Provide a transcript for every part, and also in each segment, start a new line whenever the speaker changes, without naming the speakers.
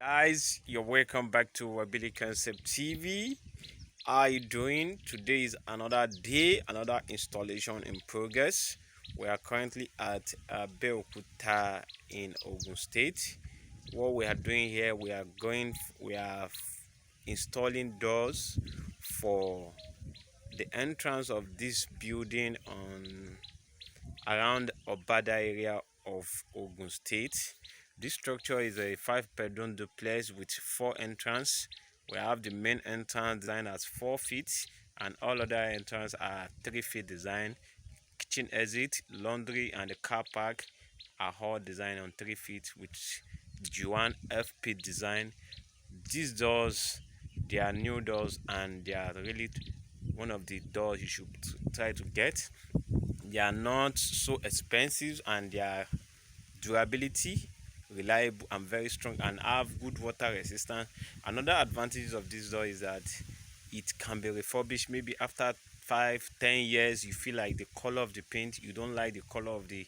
Guys, you're welcome back to Ability Concept TV. How are you doing? Today is another day, another installation in progress. We are currently at Abeokuta in Ogun State. What we are doing here, we are installing doors for the entrance of this building on around Obada area of Ogun State. This structure is a 5-bedroom duplex with 4 entrances. We have the main entrance designed as 4 feet, and all other entrances are 3 feet design. Kitchen exit, laundry, and the car park are all designed on 3 feet with Juan FP design. These doors, they are new doors, and they are really one of the doors you should try to get. They are not so expensive, and their durability reliable and very strong and have good water resistance. Another advantage of this door is that it can be refurbished. Maybe after 5-10 years you feel like the color of the paint, you don't like the color of the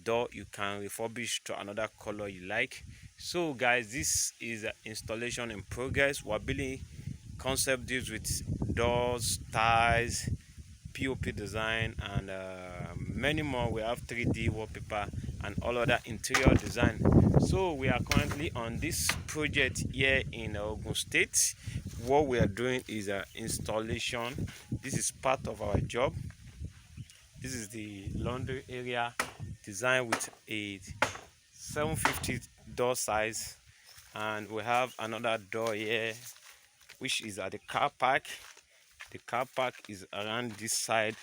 door, you can refurbish to another color you like. So guys, this is an installation in progress. We're building concept deals with doors, ties, POP design, and many more. We have 3D wallpaper and all other interior design. So we are currently on this project here in Ogun State. What we are doing is installation. This is part of our job. This is the laundry area designed with a 750 door size, and we have another door here which is at the car park. The car park is around this side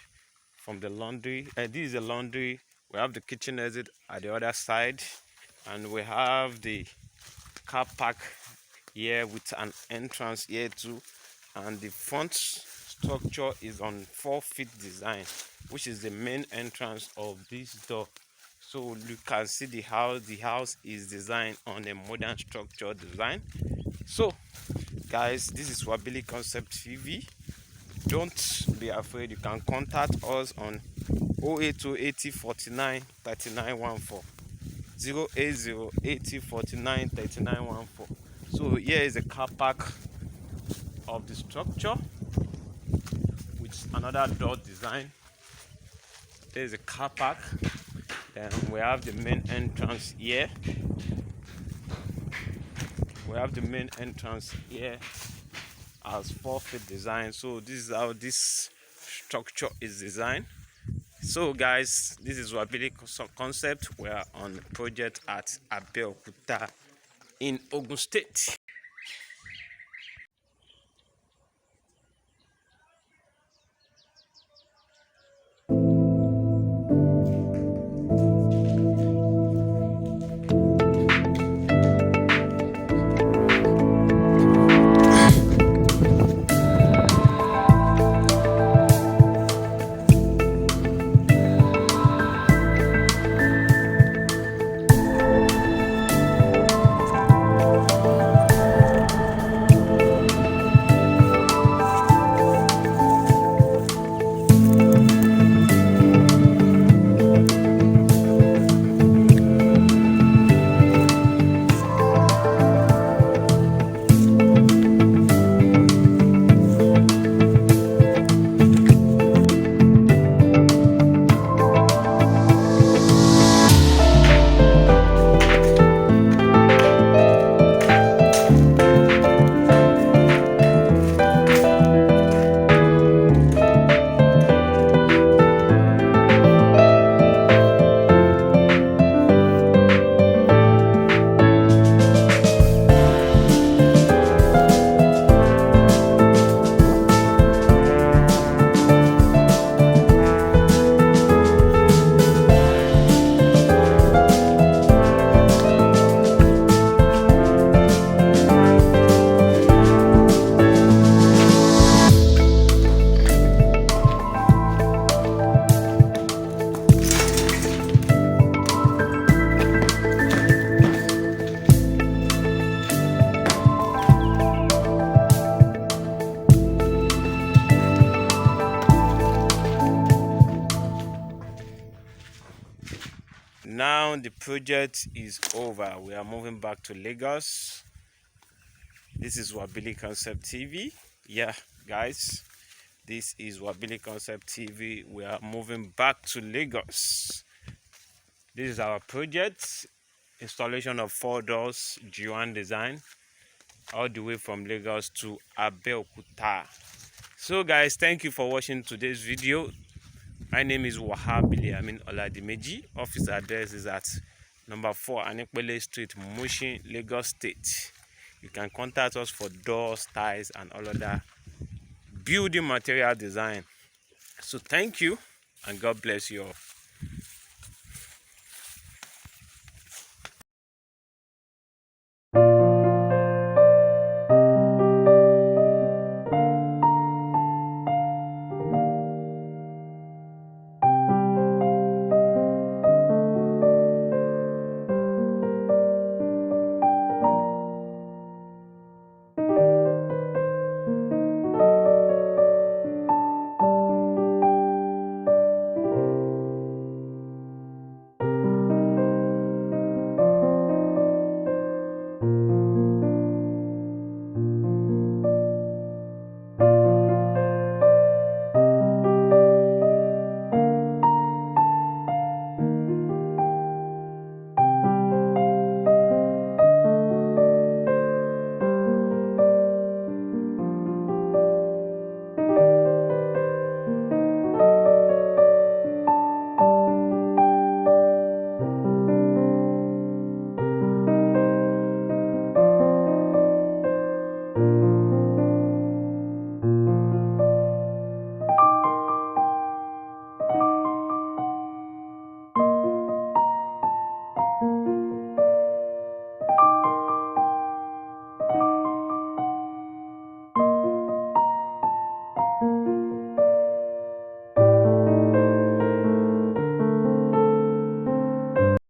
from the laundry. This is the laundry. We have the kitchen exit at the other side, and we have the car park here with an entrance here too. And the front structure is on 4 feet design, which is the main entrance of this door. So you can see the house. The house is designed on a modern structure design. So guys, this is Wabili Concept TV. Don't be afraid. You can contact us on 080 80 49 3914, 080 80 49 3914. So here is a car park of the structure with another door design. There is a car park. Then we have the main entrance here. We have the main entrance here as 4-feet design. So this is how this structure is designed. So guys, this is Wabili Concept. We are on project at Abeokuta in Ogun State. Now the project is over. We are moving back to Lagos. This is Wabili Concept TV. Yeah, guys, this is Wabili Concept TV. We are moving back to Lagos. This is our project, installation of 4 doors, G1 design, all the way from Lagos to Abeokuta. So guys, thank you for watching today's video. My name is Wahab Amin Oladimeji. Office address is at number 4 Anipele Street, Mushin, Lagos State. You can contact us for doors, ties, and all other building material design. So thank you, and God bless you all.